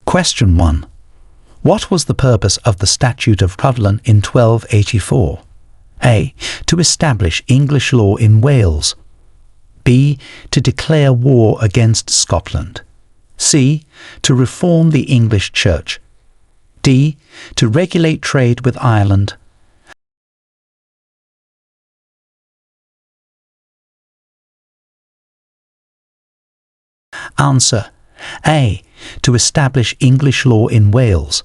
Question 1. What was the purpose of the Statute of Rhuddlan in 1284? A. To establish English law in Wales. B. To declare war against Scotland. C. To reform the English Church. D. To regulate trade with Ireland. Answer. A. To establish English law in Wales.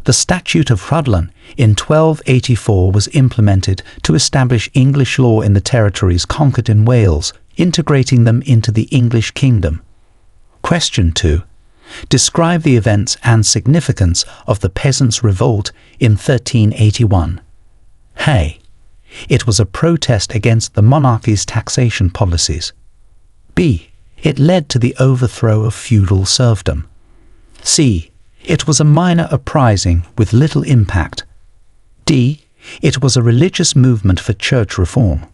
The Statute of Rhuddlan in 1284 was implemented to establish English law in the territories conquered in Wales, integrating them into the English kingdom. Question 2. Describe the events and significance of the Peasants' Revolt in 1381. A. It was a protest against the monarchy's taxation policies. B. It led to the overthrow of feudal serfdom. C. It was a minor uprising with little impact. D. It was a religious movement for church reform.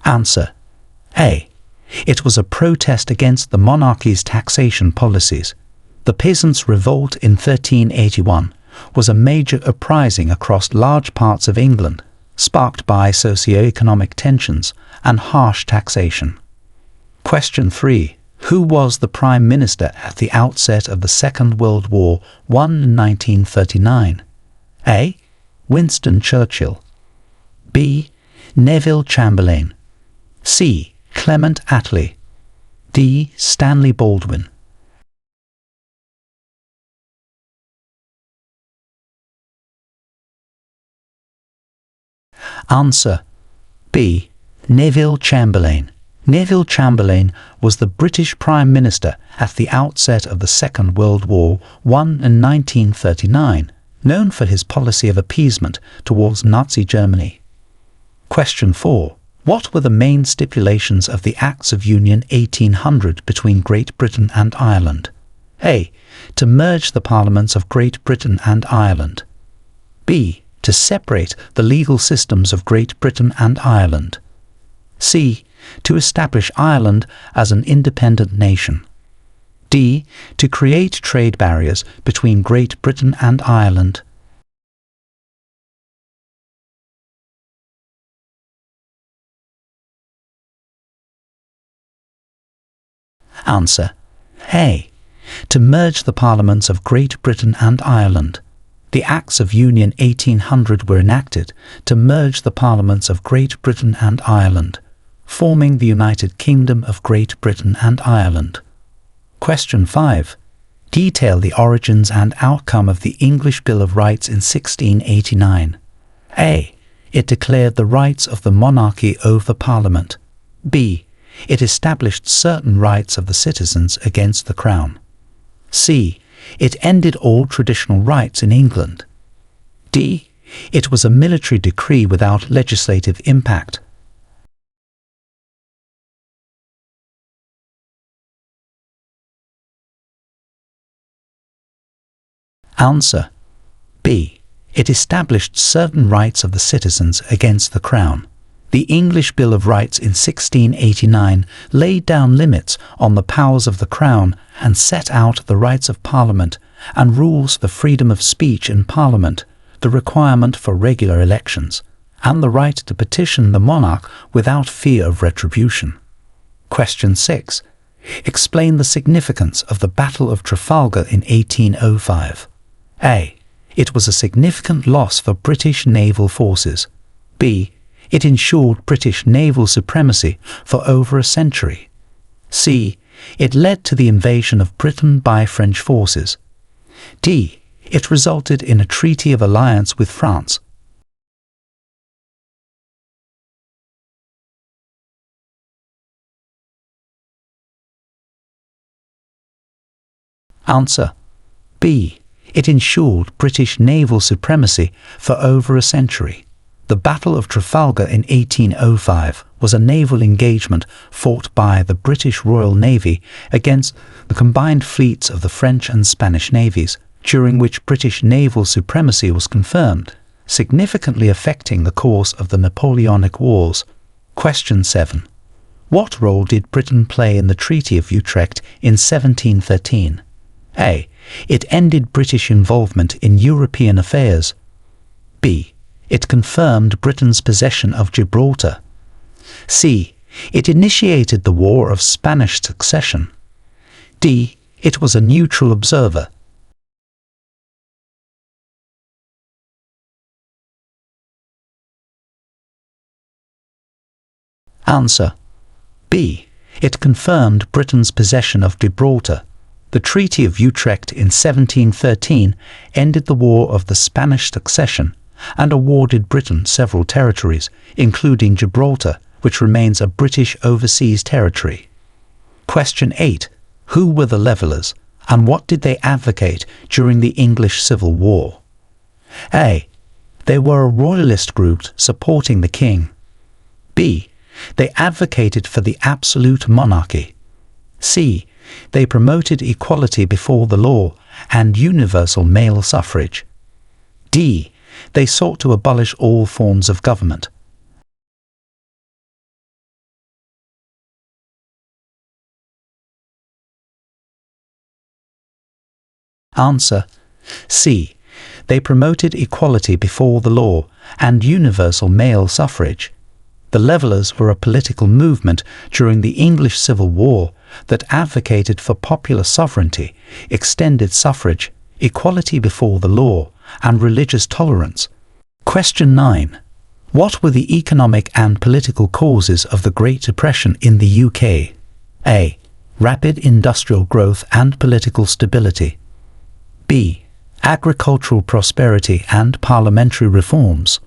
Answer. A. It was a protest against the monarchy's taxation policies. The Peasants' Revolt in 1381 was a major uprising across large parts of England, sparked by socio-economic tensions and harsh taxation. Question 3. Who was the Prime Minister at the outset of the Second World War, won in 1939? A. Winston Churchill. B. Neville Chamberlain. C. Clement Attlee. D. Stanley Baldwin. Answer. B. Neville Chamberlain. Neville Chamberlain was the British Prime Minister at the outset of the Second World War, won in 1939, known for his policy of appeasement towards Nazi Germany. Question 4. What were the main stipulations of the Acts of Union 1800 between Great Britain and Ireland? A. To merge the parliaments of Great Britain and Ireland. B. To separate the legal systems of Great Britain and Ireland. C. To establish Ireland as an independent nation. D. To create trade barriers between Great Britain and Ireland. Answer. A. To merge the parliaments of Great Britain and Ireland. The Acts of Union 1800 were enacted to merge the parliaments of Great Britain and Ireland, forming the United Kingdom of Great Britain and Ireland. Question 5. Detail the origins and outcome of the English Bill of Rights in 1689. A. It declared the rights of the monarchy over Parliament. B. It established certain rights of the citizens against the Crown. C. It ended all traditional rights in England. D. It was a military decree without legislative impact. Answer. B. It established certain rights of the citizens against the Crown. The English Bill of Rights in 1689 laid down limits on the powers of the Crown and set out the rights of Parliament and rules for freedom of speech in Parliament, the requirement for regular elections, and the right to petition the monarch without fear of retribution. Question 6. Explain the significance of the Battle of Trafalgar in 1805. A. It was a significant loss for British naval forces. B. It ensured British naval supremacy for over a century. C. It led to the invasion of Britain by French forces. D. It resulted in a treaty of alliance with France. Answer. B. It ensured British naval supremacy for over a century. The Battle of Trafalgar in 1805 was a naval engagement fought by the British Royal Navy against the combined fleets of the French and Spanish navies, during which British naval supremacy was confirmed, significantly affecting the course of the Napoleonic Wars. Question 7. What role did Britain play in the Treaty of Utrecht in 1713? A. It ended British involvement in European affairs. B. It confirmed Britain's possession of Gibraltar. C. It initiated the War of Spanish Succession. D. It was a neutral observer. Answer. B. It confirmed Britain's possession of Gibraltar. The Treaty of Utrecht in 1713 ended the War of the Spanish Succession and awarded Britain several territories, including Gibraltar, which remains a British overseas territory. Question 8. Who were the Levellers, and what did they advocate during the English Civil War? A. They were a royalist group supporting the king. B. They advocated for the absolute monarchy. C. They promoted equality before the law and universal male suffrage. D. They sought to abolish all forms of government. Answer. C. They promoted equality before the law and universal male suffrage. The Levellers were a political movement during the English Civil War that advocated for popular sovereignty, extended suffrage, equality before the law, and religious tolerance. Question 9. What were the economic and political causes of the Great Depression in the UK? A. Rapid industrial growth and political stability. B. Agricultural prosperity and parliamentary reforms.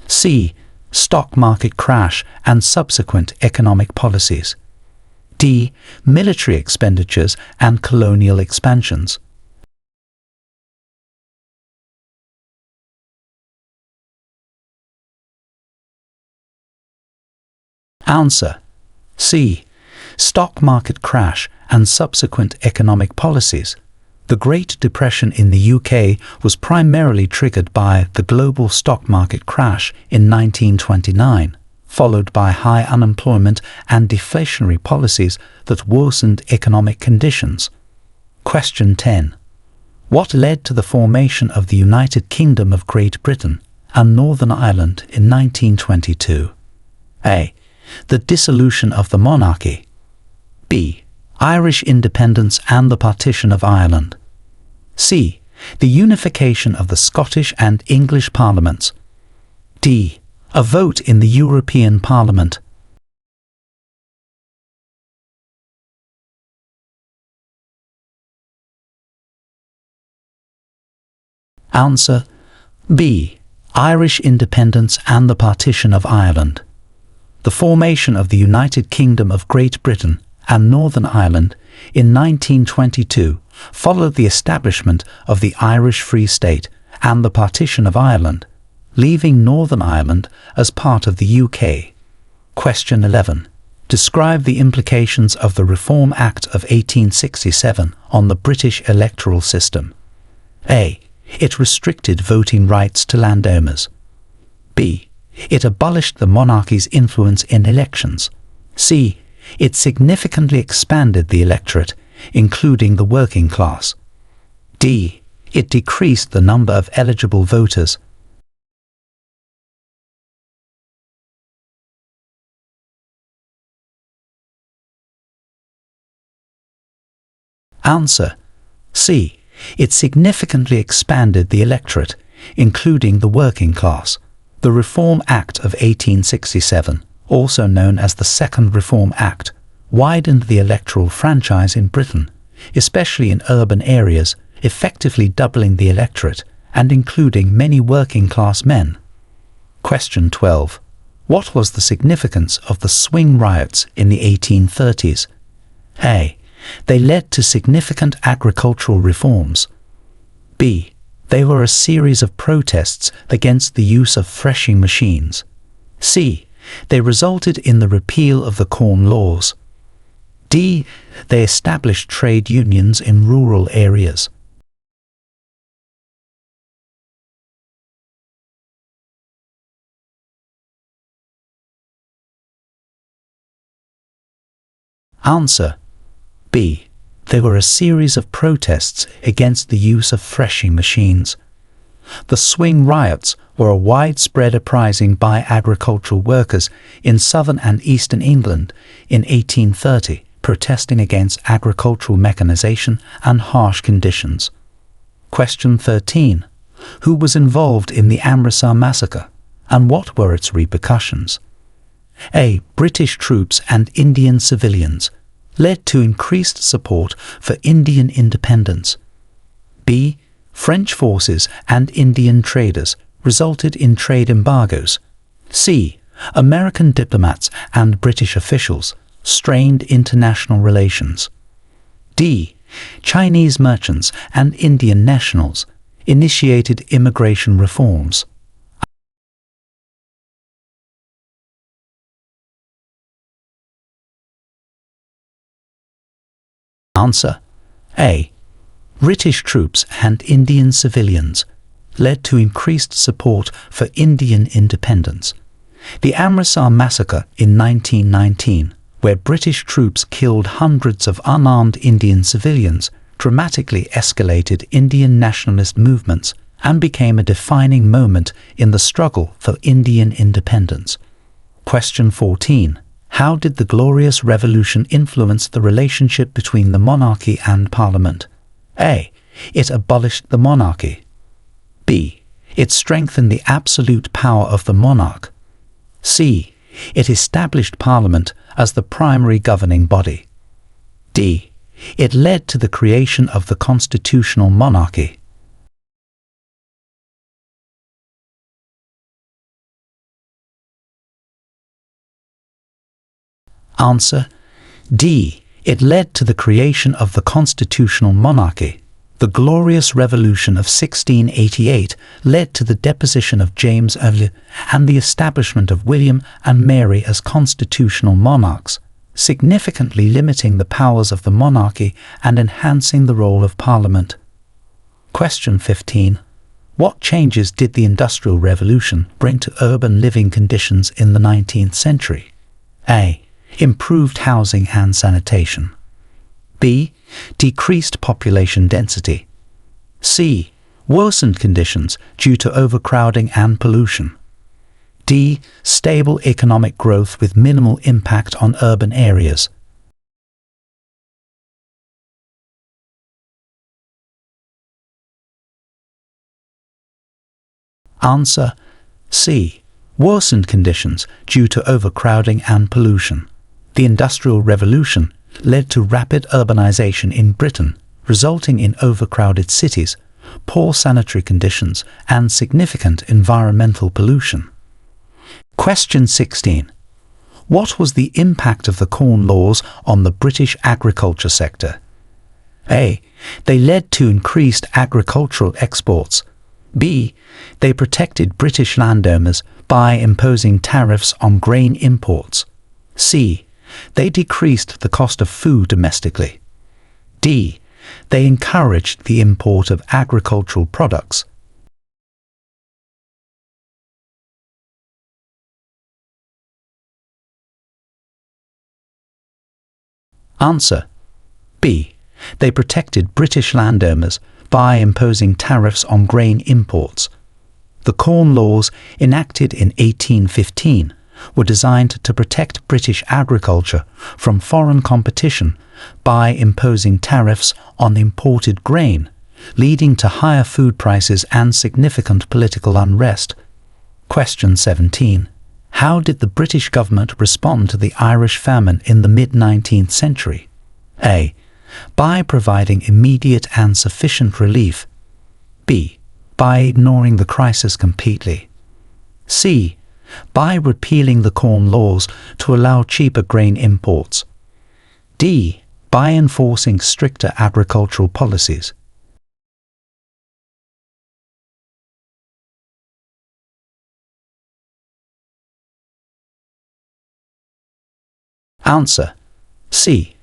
C. Stock market crash and subsequent economic policies. D. Military expenditures and colonial expansions. Answer. C. Stock market crash and subsequent economic policies. The Great Depression in the UK was primarily triggered by the global stock market crash in 1929, followed by high unemployment and deflationary policies that worsened economic conditions. Question 10. What led to the formation of the United Kingdom of Great Britain and Northern Ireland in 1922? A. The dissolution of the monarchy. B. Irish independence and the partition of Ireland. C. The unification of the Scottish and English parliaments. D. A vote in the European Parliament. Answer. B. Irish independence and the partition of Ireland. The formation of the United Kingdom of Great Britain and Northern Ireland in 1922 followed the establishment of the Irish Free State and the partition of Ireland, leaving Northern Ireland as part of the UK. Question 11. Describe the implications of the Reform Act of 1867 on the British electoral system. A. It restricted voting rights to landowners. B. It abolished the monarchy's influence in elections. C. It significantly expanded the electorate, including the working class. D. It decreased the number of eligible voters. Answer. C. It significantly expanded the electorate, including the working class. The Reform Act of 1867, also known as the Second Reform Act, widened the electoral franchise in Britain, especially in urban areas, effectively doubling the electorate and including many working-class men. Question 12. What was the significance of the swing riots in the 1830s? A. They led to significant agricultural reforms. B. They were a series of protests against the use of threshing machines. C. They resulted in the repeal of the Corn Laws. D. They established trade unions in rural areas. Answer B. There were a series of protests against the use of threshing machines. The swing riots were a widespread uprising by agricultural workers in southern and eastern England in 1830, protesting against agricultural mechanization and harsh conditions. Question 13. Who was involved in the Amritsar massacre, and what were its repercussions? A. British troops and Indian civilians led to increased support for Indian independence. B. French forces and Indian traders resulted in trade embargoes. C. American diplomats and British officials strained international relations. D. Chinese merchants and Indian nationals initiated immigration reforms. Answer A. British troops and Indian civilians led to increased support for Indian independence. The Amritsar massacre in 1919, where British troops killed hundreds of unarmed Indian civilians, dramatically escalated Indian nationalist movements and became a defining moment in the struggle for Indian independence. Question 14. How did the Glorious Revolution influence the relationship between the monarchy and Parliament? A. It abolished the monarchy. B. It strengthened the absolute power of the monarch. C. It established Parliament as the primary governing body. D. It led to the creation of the constitutional monarchy. Answer D. It led to the creation of the constitutional monarchy. The Glorious Revolution of 1688 led to the deposition of James and the establishment of William and Mary as constitutional monarchs, significantly limiting the powers of the monarchy and enhancing the role of Parliament. Question 15. What changes did the Industrial Revolution bring to urban living conditions in the 19th century? A. Improved housing and sanitation. B. Decreased population density. C. Worsened conditions due to overcrowding and pollution. D. Stable economic growth with minimal impact on urban areas. Answer C. Worsened conditions due to overcrowding and pollution. The Industrial Revolution led to rapid urbanization in Britain, resulting in overcrowded cities, poor sanitary conditions, and significant environmental pollution. Question 16. What was the impact of the Corn Laws on the British agriculture sector? A. They led to increased agricultural exports. B. They protected British landowners by imposing tariffs on grain imports. C. They decreased the cost of food domestically. D. They encouraged the import of agricultural products. Answer B. They protected British landowners by imposing tariffs on grain imports. The Corn Laws, enacted in 1815, were designed to protect British agriculture from foreign competition by imposing tariffs on imported grain, leading to higher food prices and significant political unrest. Question 17. How did the British government respond to the Irish famine in the mid-19th century? A. By providing immediate and sufficient relief. B. By ignoring the crisis completely. C. By repealing the Corn Laws to allow cheaper grain imports. D. By enforcing stricter agricultural policies. Answer C.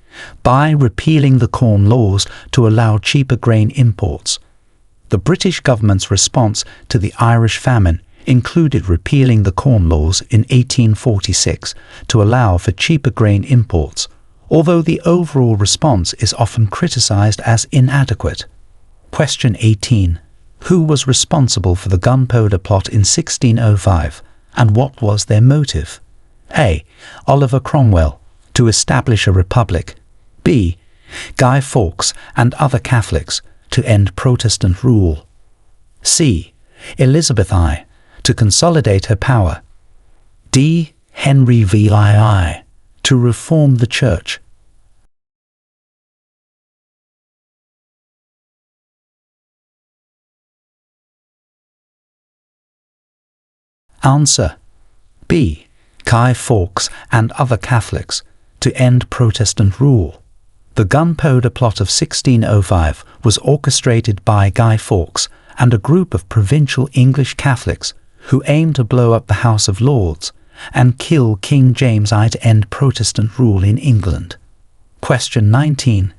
By repealing the Corn Laws to allow cheaper grain imports. The British government's response to the Irish famine included repealing the Corn Laws in 1846 to allow for cheaper grain imports, although the overall response is often criticized as inadequate. Question 18. Who was responsible for the Gunpowder Plot in 1605, and what was their motive? A. Oliver Cromwell, to establish a republic. B. Guy Fawkes and other Catholics, to end Protestant rule. C. Elizabeth I, to consolidate her power. D. Henry VII, to reform the Church. Answer. B. Guy Fawkes and other Catholics, to end Protestant rule. The Gunpowder Plot of 1605 was orchestrated by Guy Fawkes and a group of provincial English Catholics who aimed to blow up the House of Lords and kill King James I to end Protestant rule in England. Question 19.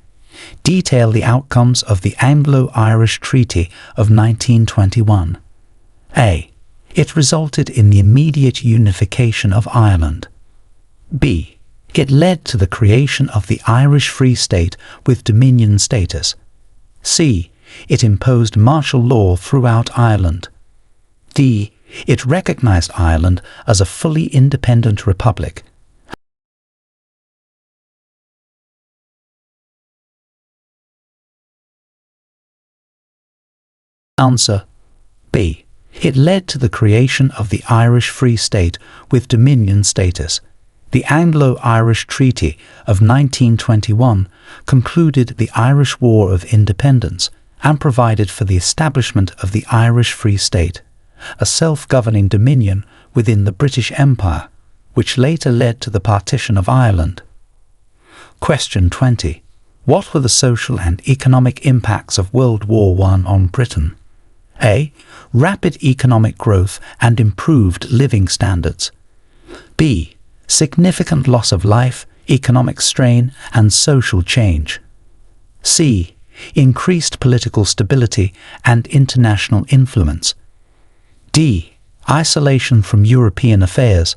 Detail the outcomes of the Anglo-Irish Treaty of 1921. A. It resulted in the immediate unification of Ireland. B. It led to the creation of the Irish Free State with Dominion status. C. It imposed martial law throughout Ireland. D. It recognized Ireland as a fully independent republic. Answer. B. It led to the creation of the Irish Free State with Dominion status. The Anglo-Irish Treaty of 1921 concluded the Irish War of Independence and provided for the establishment of the Irish Free State, a self-governing dominion within the British Empire, which later led to the partition of Ireland. Question 20. What were the social and economic impacts of World War I on Britain? A. Rapid economic growth and improved living standards. B. Significant loss of life, economic strain, and social change. C. Increased political stability and international influence. D. Isolation from European affairs.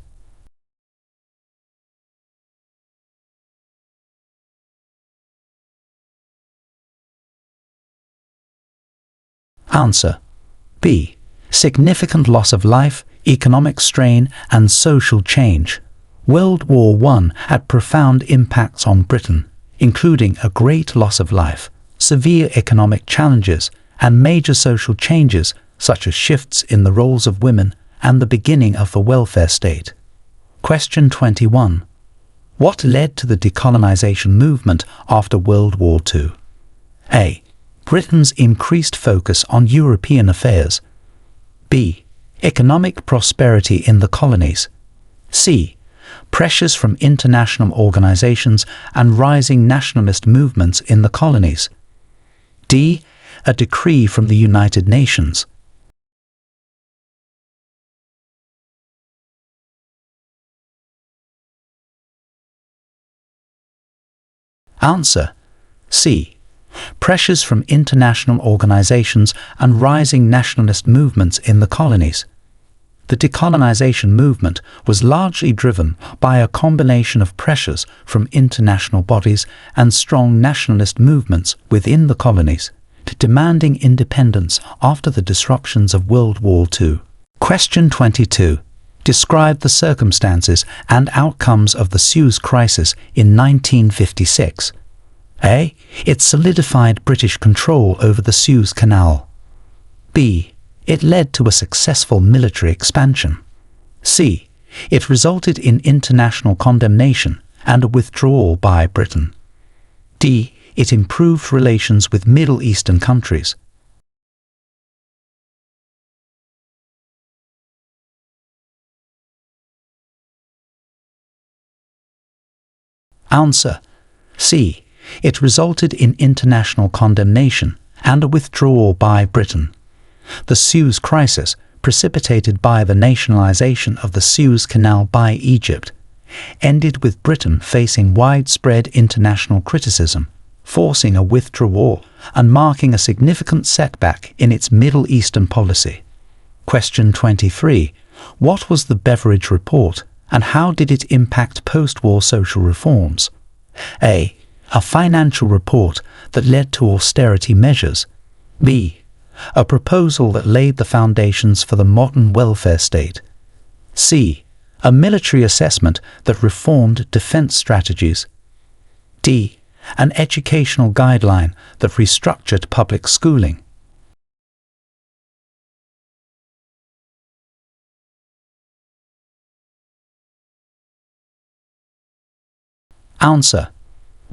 Answer. B. Significant loss of life, economic strain, and social change. World War I had profound impacts on Britain, including a great loss of life, severe economic challenges, and major social changes such as shifts in the roles of women and the beginning of the welfare state. Question 21. What led to the decolonization movement after World War II? A. Britain's increased focus on European affairs. B. Economic prosperity in the colonies. C. Pressures from international organizations and rising nationalist movements in the colonies. D. A decree from the United Nations. Answer. C. Pressures from international organizations and rising nationalist movements in the colonies. The decolonization movement was largely driven by a combination of pressures from international bodies and strong nationalist movements within the colonies, demanding independence after the disruptions of World War II. Question 22. Describe the circumstances and outcomes of the Suez Crisis in 1956. A. It solidified British control over the Suez Canal. B. It led to a successful military expansion. C. It resulted in international condemnation and a withdrawal by Britain. D. It improved relations with Middle Eastern countries. Answer. C. It resulted in international condemnation and a withdrawal by Britain. The Suez Crisis, precipitated by the nationalization of the Suez Canal by Egypt, ended with Britain facing widespread international criticism, forcing a withdrawal and marking a significant setback in its Middle Eastern policy. Question 23. What was the Beveridge Report, and how did it impact post-war social reforms? A. A financial report that led to austerity measures. B. A proposal that laid the foundations for the modern welfare state. C. A military assessment that reformed defense strategies. D. An educational guideline that restructured public schooling. Answer: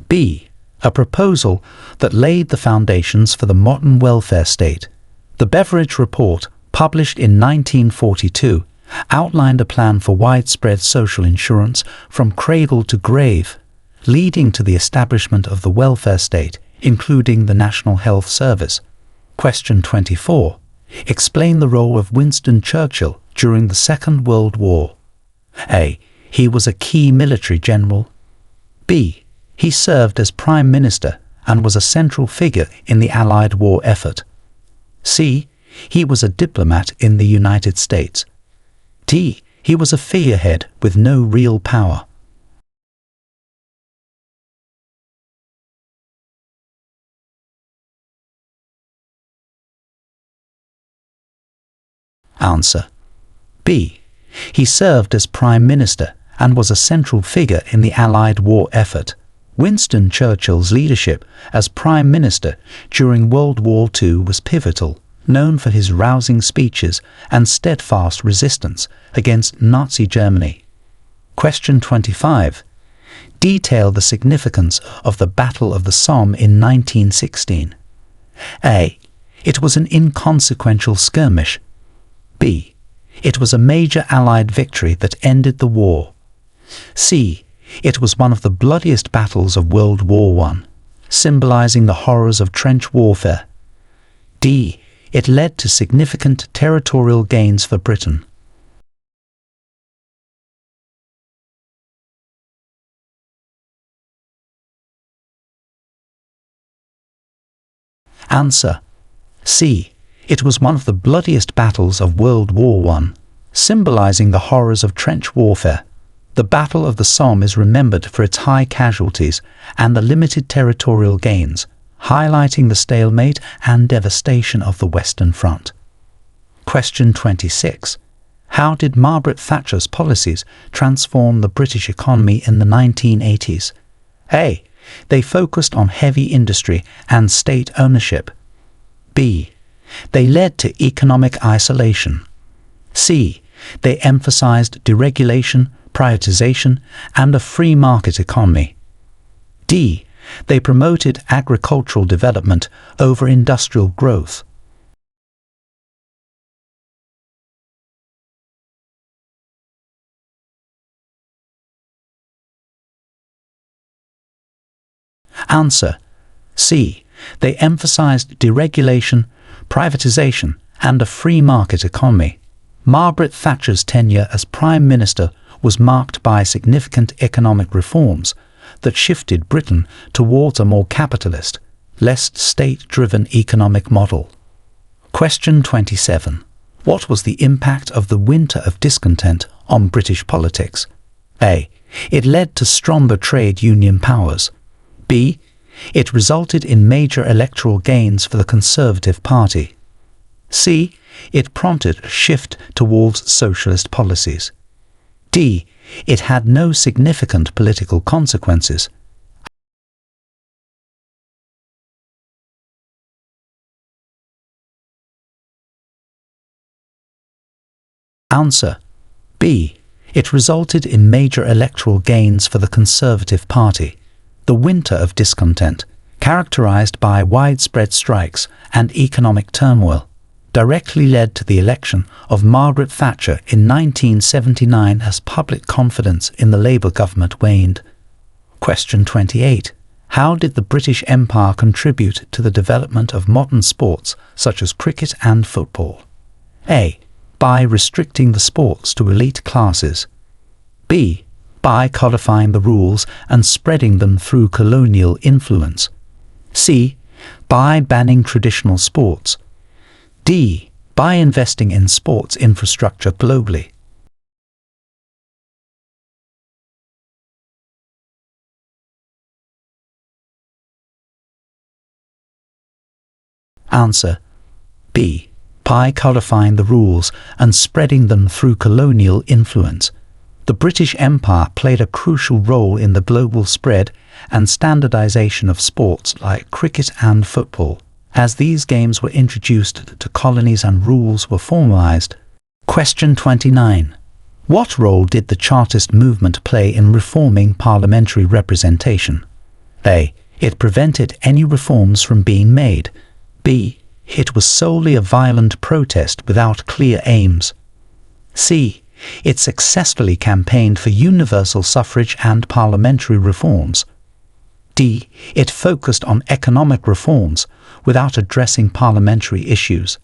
B. A proposal that laid the foundations for the modern welfare state. The Beveridge Report, published in 1942, outlined a plan for widespread social insurance from cradle to grave, leading to the establishment of the welfare state, including the National Health Service. Question 24. Explain the role of Winston Churchill during the Second World War. A. He was a key military general. B. He served as Prime Minister and was a central figure in the Allied war effort. C. He was a diplomat in the United States. D. He was a figurehead with no real power. Answer: B. He served as Prime Minister and was a central figure in the Allied war effort. Winston Churchill's leadership as Prime Minister during World War II was pivotal, known for his rousing speeches and steadfast resistance against Nazi Germany. Question 25. Detail the significance of the Battle of the Somme in 1916. A. It was an inconsequential skirmish. B. It was a major Allied victory that ended the war. C. It was one of the bloodiest battles of World War I, symbolizing the horrors of trench warfare. D. It led to significant territorial gains for Britain. Answer: C. It was one of the bloodiest battles of World War I, symbolizing the horrors of trench warfare. The Battle of the Somme is remembered for its high casualties and the limited territorial gains, highlighting the stalemate and devastation of the Western Front. Question 26. How did Margaret Thatcher's policies transform the British economy in the 1980s? A. They focused on heavy industry and state ownership. B. They led to economic isolation. C. They emphasized deregulation, privatization, and a free market economy. D. They promoted agricultural development over industrial growth. Answer: C. They emphasized deregulation, privatization, and a free market economy. Margaret Thatcher's tenure as Prime Minister was marked by significant economic reforms that shifted Britain towards a more capitalist, less state-driven economic model. Question 27. What was the impact of the Winter of Discontent on British politics? A. It led to stronger trade union powers. B. It resulted in major electoral gains for the Conservative Party. C. It prompted a shift towards socialist policies. D. It had no significant political consequences. Answer: B. It resulted in major electoral gains for the Conservative Party. The Winter of Discontent, characterized by widespread strikes and economic turmoil, directly led to the election of Margaret Thatcher in 1979 as public confidence in the Labour government waned. Question 28. How did the British Empire contribute to the development of modern sports such as cricket and football? A. By restricting the sports to elite classes. B. By codifying the rules and spreading them through colonial influence. C. By banning traditional sports. D. By investing in sports infrastructure globally. Answer B. By codifying the rules and spreading them through colonial influence. The British Empire played a crucial role in the global spread and standardization of sports like cricket and football, as these games were introduced to colonies and rules were formalized. Question 29. What role did the Chartist movement play in reforming parliamentary representation? A. It prevented any reforms from being made. B. It was solely a violent protest without clear aims. C. It successfully campaigned for universal suffrage and parliamentary reforms. D. It focused on economic reforms without addressing parliamentary issues.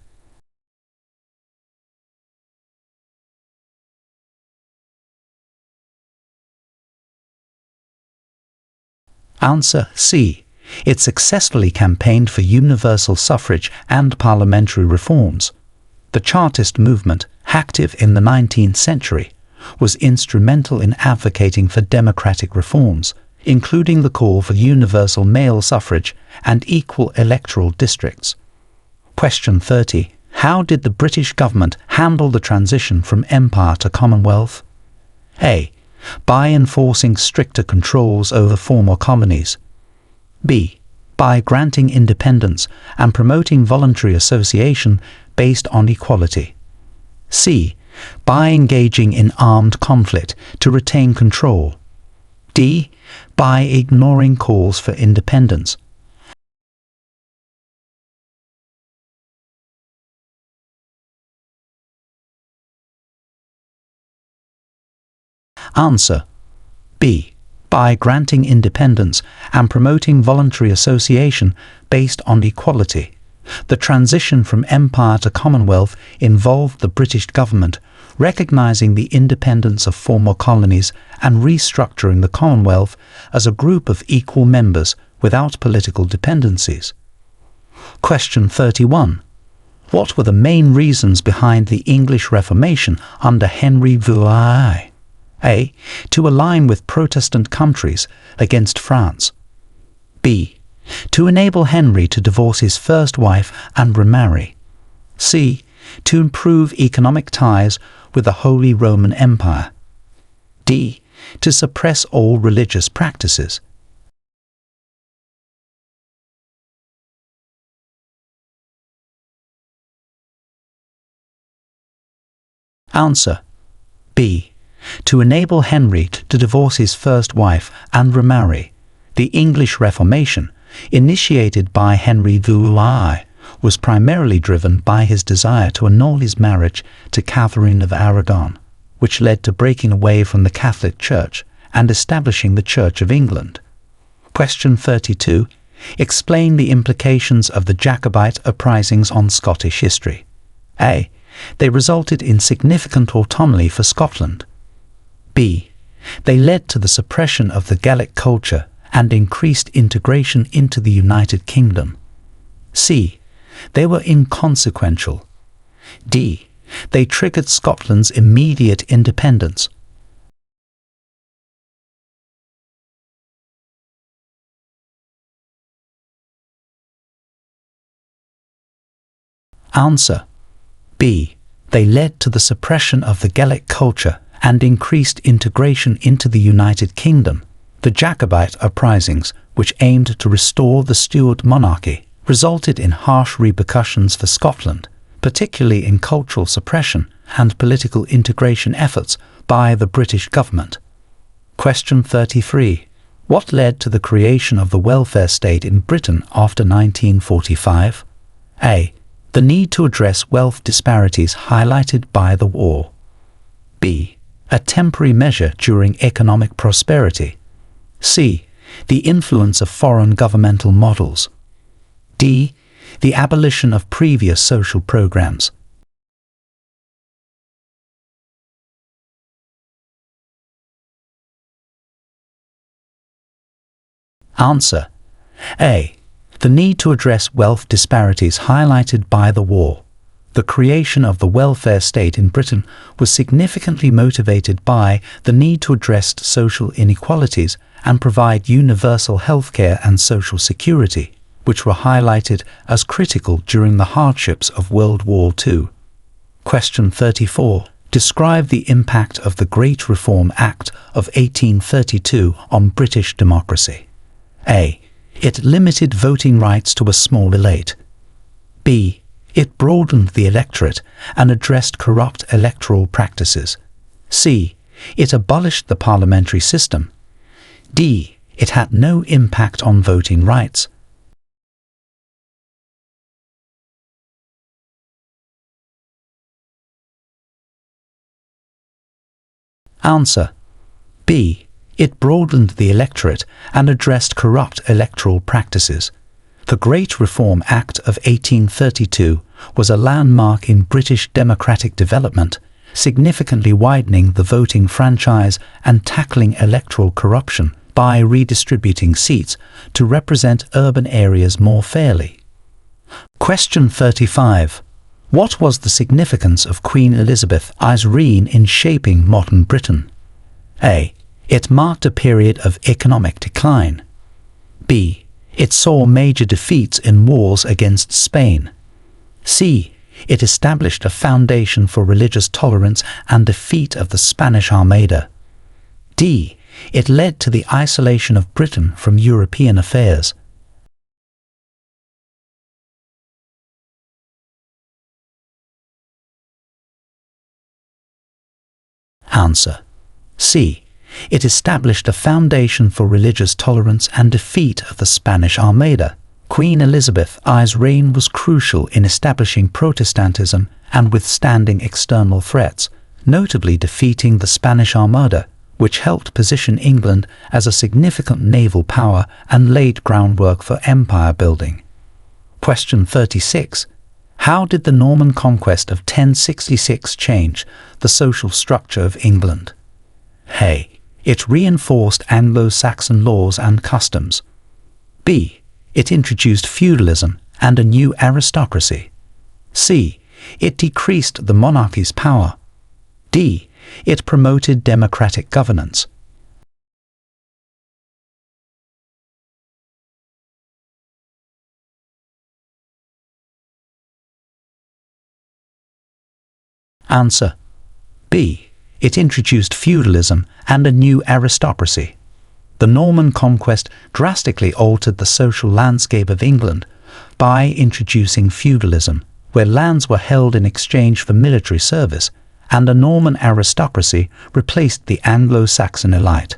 Answer C. It successfully campaigned for universal suffrage and parliamentary reforms. The Chartist movement, active in the 19th century, was instrumental in advocating for democratic reforms, including the call for universal male suffrage and equal electoral districts. Question 30. How did the British government handle the transition from empire to Commonwealth? A. By enforcing stricter controls over former colonies. B. By granting independence and promoting voluntary association based on equality. C. By engaging in armed conflict to retain control. D. By ignoring calls for independence. Answer B. By granting independence and promoting voluntary association based on equality. The transition from empire to Commonwealth involved the British government recognizing the independence of former colonies and restructuring the Commonwealth as a group of equal members without political dependencies. Question 31. What were the main reasons behind the English Reformation under Henry VIII? A. To align with Protestant countries against France. B. To enable Henry to divorce his first wife and remarry. C. To improve economic ties with the Holy Roman Empire. D. To suppress all religious practices. Answer B. To enable Henry to divorce his first wife and remarry. The English Reformation, initiated by Henry VIII, was primarily driven by his desire to annul his marriage to Catherine of Aragon, which led to breaking away from the Catholic Church and establishing the Church of England. Question 32. Explain the implications of the Jacobite Uprisings on Scottish history. A. They resulted in significant autonomy for Scotland. B. They led to the suppression of the Gaelic culture and increased integration into the United Kingdom. C. They were inconsequential. D. They triggered Scotland's immediate independence. Answer B. They led to the suppression of the Gaelic culture and increased integration into the United Kingdom. The Jacobite Uprisings, which aimed to restore the Stuart monarchy, resulted in harsh repercussions for Scotland, particularly in cultural suppression and political integration efforts by the British government. Question 33. What led to the creation of the welfare state in Britain after 1945? A. The need to address wealth disparities highlighted by the war. B. A temporary measure during economic prosperity. C. The influence of foreign governmental models. D. The abolition of previous social programs. Answer A. The need to address wealth disparities highlighted by the war. The creation of the welfare state in Britain was significantly motivated by the need to address social inequalities and provide universal healthcare and social security. which were highlighted as critical during the hardships of World War II. Question 34. Describe the impact of the Great Reform Act of 1832 on British democracy. A. It limited voting rights to a small elite. B. It broadened the electorate and addressed corrupt electoral practices. C. It abolished the parliamentary system. D. It had no impact on voting rights. Answer. B. It broadened the electorate and addressed corrupt electoral practices. The Great Reform Act of 1832 was a landmark in British democratic development, significantly widening the voting franchise and tackling electoral corruption by redistributing seats to represent urban areas more fairly. Question 35. What was the significance of Queen Elizabeth I's reign in shaping modern Britain? A. It marked a period of economic decline. B. It saw major defeats in wars against Spain. C. It established a foundation for religious tolerance and defeat of the Spanish Armada. D. It led to the isolation of Britain from European affairs. Answer. C. It established a foundation for religious tolerance and defeat of the Spanish Armada. Queen Elizabeth I's reign was crucial in establishing Protestantism and withstanding external threats, notably defeating the Spanish Armada, which helped position England as a significant naval power and laid groundwork for empire building. Question 36. How did the Norman conquest of 1066 change the social structure of England? A. It reinforced Anglo-Saxon laws and customs. B. It introduced feudalism and a new aristocracy. C. It decreased the monarchy's power. D. It promoted democratic governance. Answer. B. It introduced feudalism and a new aristocracy. The Norman conquest drastically altered the social landscape of England by introducing feudalism, where lands were held in exchange for military service, and a Norman aristocracy replaced the Anglo-Saxon elite.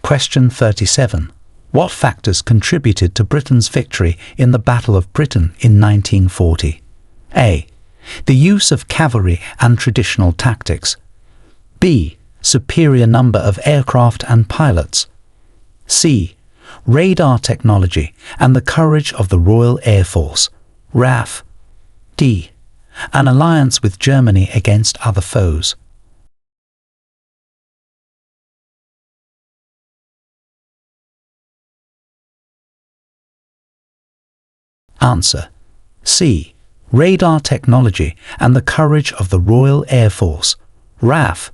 Question 37. What factors contributed to Britain's victory in the Battle of Britain in 1940? A. The use of cavalry and traditional tactics. B. Superior number of aircraft and pilots. C. Radar technology and the courage of the Royal Air Force, RAF. D. An alliance with Germany against other foes. Answer. C. Radar technology and the courage of the Royal Air Force, RAF.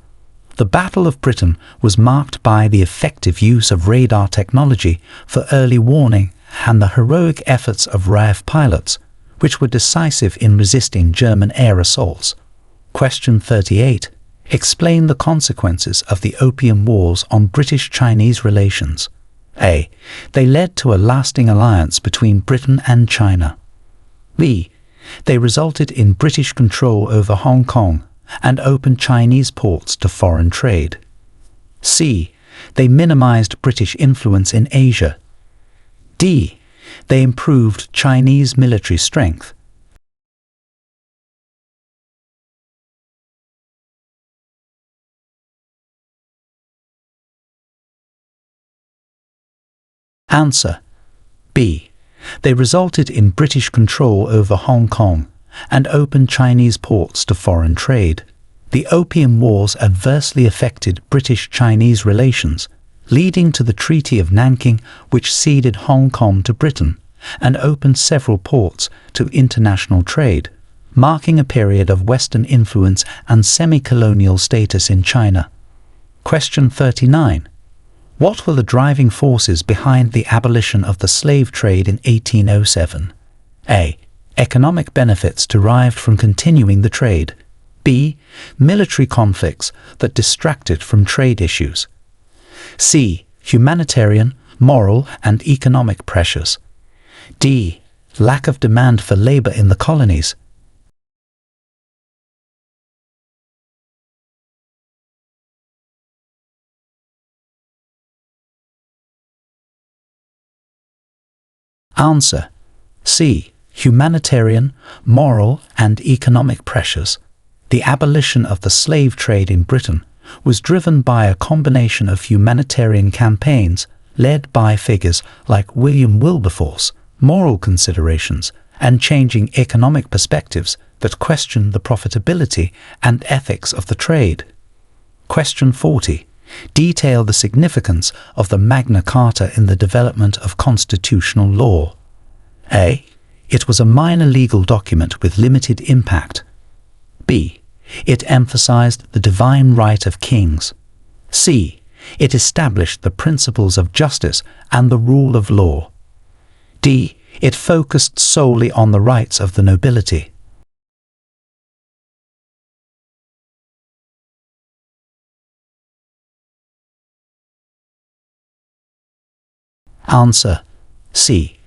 The Battle of Britain was marked by the effective use of radar technology for early warning and the heroic efforts of RAF pilots, which were decisive in resisting German air assaults. Question 38. Explain the consequences of the Opium Wars on British-Chinese relations. A. They led to a lasting alliance between Britain and China. B. They resulted in British control over Hong Kong and opened Chinese ports to foreign trade. C. They minimized British influence in Asia. D. They improved Chinese military strength. Answer. B. They resulted in British control over Hong Kong and opened Chinese ports to foreign trade. The Opium Wars adversely affected British-Chinese relations, leading to the Treaty of Nanking, which ceded Hong Kong to Britain and opened several ports to international trade, marking a period of Western influence and semi-colonial status in China. Question 39. What were the driving forces behind the abolition of the slave trade in 1807? A. Economic benefits derived from continuing the trade. B. Military conflicts that distracted from trade issues. C. Humanitarian, moral, and economic pressures. D. Lack of demand for labor in the colonies. Answer: C. Humanitarian, moral, and economic pressures. The abolition of the slave trade in Britain was driven by a combination of humanitarian campaigns led by figures like William Wilberforce, moral considerations, and changing economic perspectives that questioned the profitability and ethics of the trade. Question 40. Detail the significance of the Magna Carta in the development of constitutional law. A. It was a minor legal document with limited impact. B. It emphasized the divine right of kings. C. It established the principles of justice and the rule of law. D. It focused solely on the rights of the nobility. Answer: C.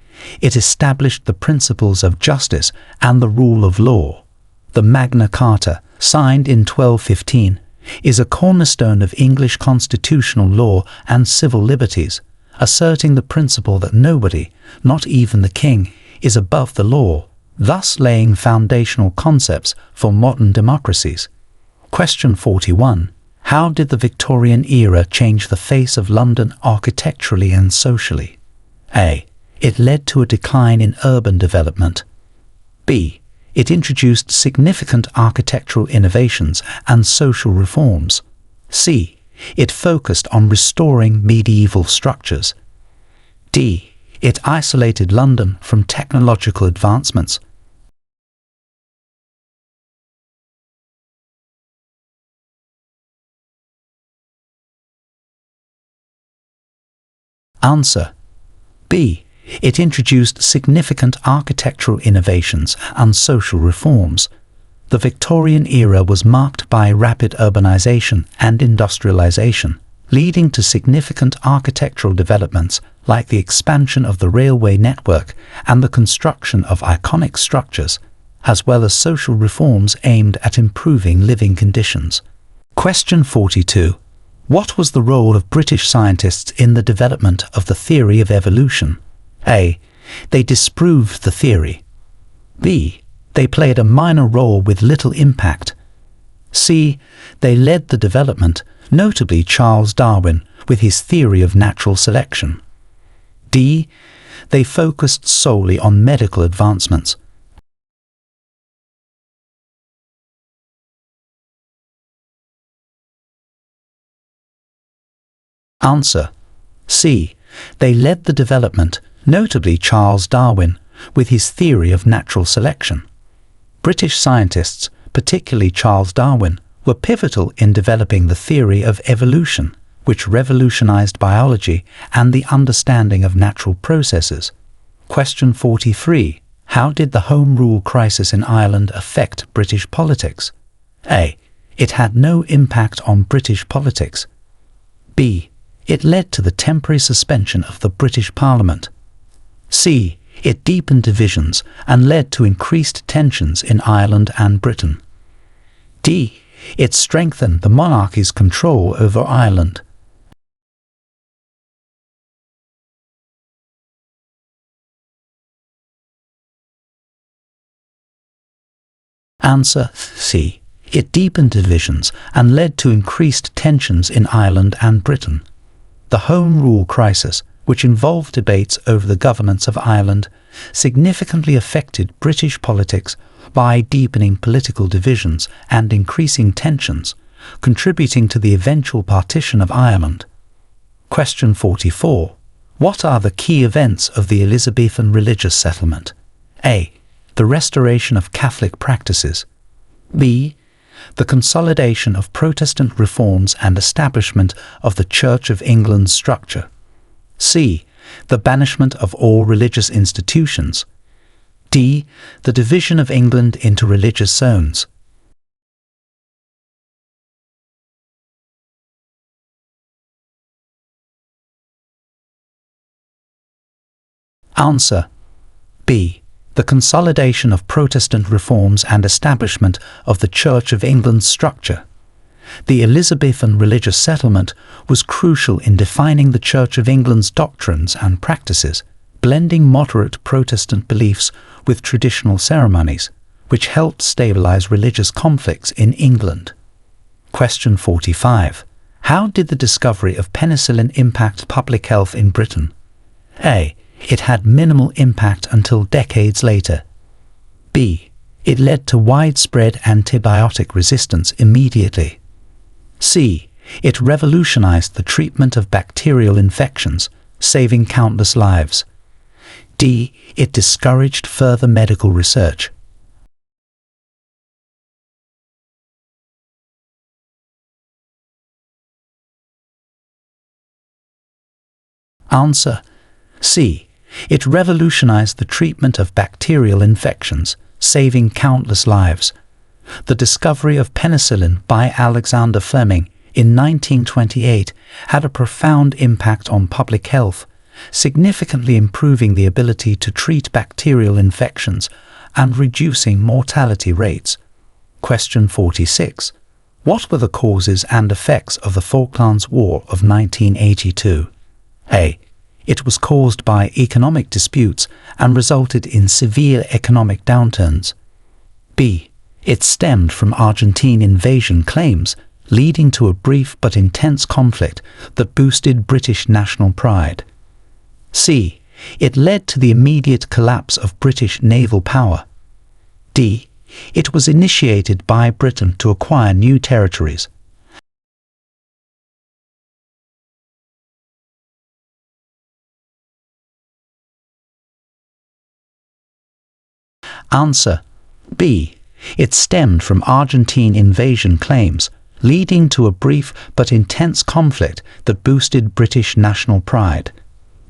It established the principles of justice and the rule of law. The Magna Carta, signed in 1215, is a cornerstone of English constitutional law and civil liberties, asserting the principle that nobody, not even the king, is above the law, thus laying foundational concepts for modern democracies. Question 41. How did the Victorian era change the face of London architecturally and socially? A. It led to a decline in urban development. B. It introduced significant architectural innovations and social reforms. C. It focused on restoring medieval structures. D. It isolated London from technological advancements. Answer: B. It introduced significant architectural innovations and social reforms. The Victorian era was marked by rapid urbanization and industrialization, leading to significant architectural developments like the expansion of the railway network and the construction of iconic structures, as well as social reforms aimed at improving living conditions. Question 42. What was the role of British scientists in the development of the theory of evolution? A. They disproved the theory. B. They played a minor role with little impact. C. They led the development, notably Charles Darwin with his theory of natural selection. D. They focused solely on medical advancements. Answer: C. They led the development, notably Charles Darwin, with his theory of natural selection. British scientists, particularly Charles Darwin, were pivotal in developing the theory of evolution, which revolutionized biology and the understanding of natural processes. Question 43. How did the Home Rule crisis in Ireland affect British politics? A. It had no impact on British politics. B. It led to the temporary suspension of the British Parliament. C. It deepened divisions and led to increased tensions in Ireland and Britain. D. It strengthened the monarchy's control over Ireland. Answer: C. It deepened divisions and led to increased tensions in Ireland and Britain. The Home Rule crisis, which involved debates over the governance of Ireland, significantly affected British politics by deepening political divisions and increasing tensions, contributing to the eventual partition of Ireland. Question 44. What are the key events of the Elizabethan religious settlement? A. The restoration of Catholic practices. B. the consolidation of Protestant reforms and establishment of the Church of England's structure. C. The banishment of all religious institutions. D. The division of England into religious zones. Answer: B. The consolidation of Protestant reforms and establishment of the Church of England's structure. The Elizabethan religious settlement was crucial in defining the Church of England's doctrines and practices, blending moderate Protestant beliefs with traditional ceremonies, which helped stabilize religious conflicts in England. Question 45. How did the discovery of penicillin impact public health in Britain? A. It had minimal impact until decades later. B. It led to widespread antibiotic resistance immediately. C. It revolutionized the treatment of bacterial infections, saving countless lives. D. It discouraged further medical research. Answer: C. It revolutionized the treatment of bacterial infections, saving countless lives. The discovery of penicillin by Alexander Fleming in 1928 had a profound impact on public health, significantly improving the ability to treat bacterial infections and reducing mortality rates. Question 46. What were the causes and effects of the Falklands War of 1982? A. It was caused by economic disputes and resulted in severe economic downturns. B. It stemmed from Argentine invasion claims, leading to a brief but intense conflict that boosted British national pride. C. It led to the immediate collapse of British naval power. D. It was initiated by Britain to acquire new territories. Answer: B. It stemmed from Argentine invasion claims, leading to a brief but intense conflict that boosted British national pride.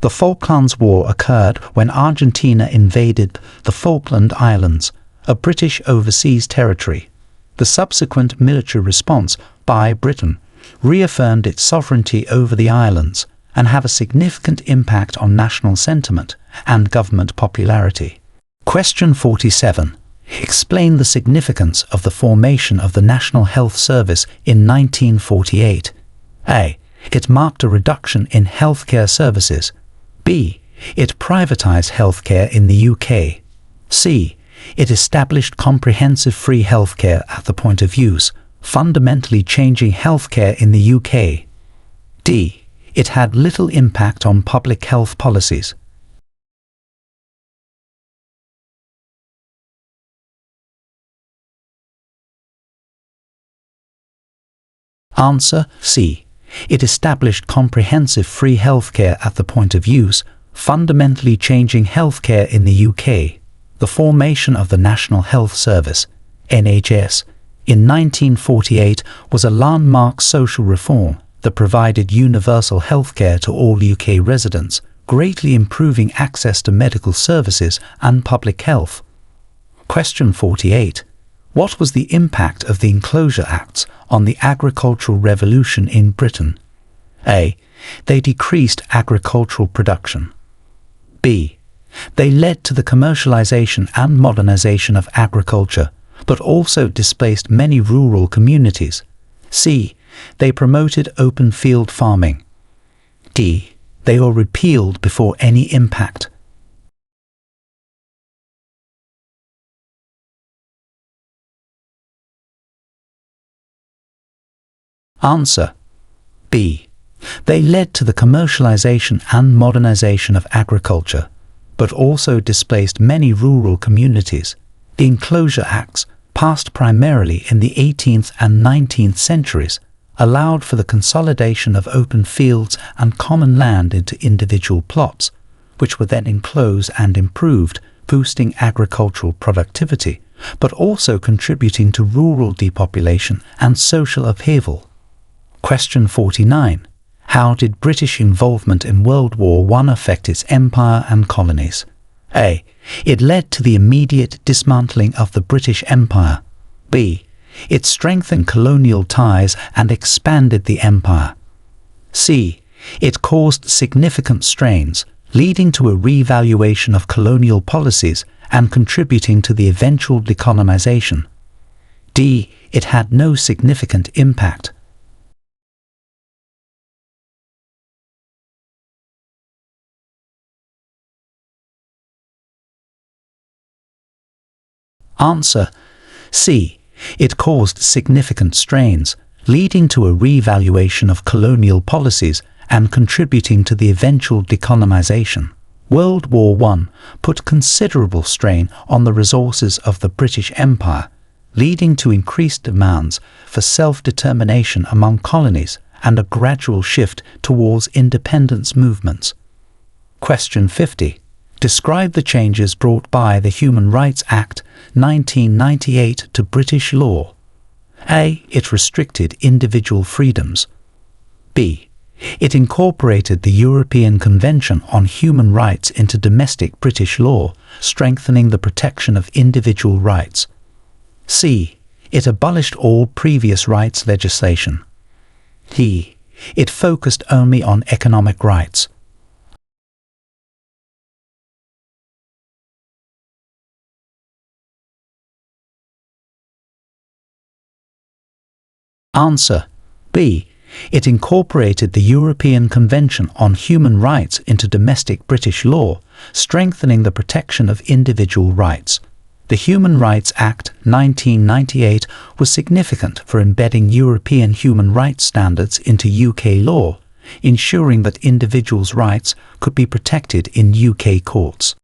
The Falklands War occurred when Argentina invaded the Falkland Islands, a British overseas territory. The subsequent military response by Britain reaffirmed its sovereignty over the islands and had a significant impact on national sentiment and government popularity. Question 47. Explain the significance of the formation of the National Health Service in 1948. A. It marked a reduction in healthcare services. B. It privatized healthcare in the UK. C. It established comprehensive free healthcare at the point of use, fundamentally changing healthcare in the UK. D. It had little impact on public health policies. Answer: C. It established comprehensive free healthcare at the point of use, fundamentally changing healthcare in the UK. The formation of the National Health Service, NHS, in 1948 was a landmark social reform that provided universal healthcare to all UK residents, greatly improving access to medical services and public health. Question 48. What was the impact of the Enclosure Acts on the agricultural revolution in Britain? A. They decreased agricultural production. B. They led to the commercialization and modernization of agriculture, but also displaced many rural communities. C. They promoted open field farming. D. They were repealed before any impact. Answer: B. They led to the commercialization and modernization of agriculture, but also displaced many rural communities. The Enclosure Acts, passed primarily in the 18th and 19th centuries, allowed for the consolidation of open fields and common land into individual plots, which were then enclosed and improved, boosting agricultural productivity but also contributing to rural depopulation and social upheaval. Question 49. How did British involvement in World War I affect its empire and colonies? A. It led to the immediate dismantling of the British Empire. B. It strengthened colonial ties and expanded the empire. C. It caused significant strains, leading to a revaluation of colonial policies and contributing to the eventual decolonization. D. It had no significant impact. Answer: C. It caused significant strains, leading to a revaluation of colonial policies and contributing to the eventual decolonization. World War I put considerable strain on the resources of the British Empire, leading to increased demands for self-determination among colonies and a gradual shift towards independence movements. Question 50. Describe the changes brought by the Human Rights Act 1998 to British law. A. It restricted individual freedoms. B. It incorporated the European Convention on Human Rights into domestic British law, strengthening the protection of individual rights. C. It abolished all previous rights legislation. D. It focused only on economic rights. Answer: B. It incorporated the European Convention on Human Rights into domestic British law, strengthening the protection of individual rights. The Human Rights Act 1998 was significant for embedding European human rights standards into UK law, ensuring that individuals' rights could be protected in UK courts.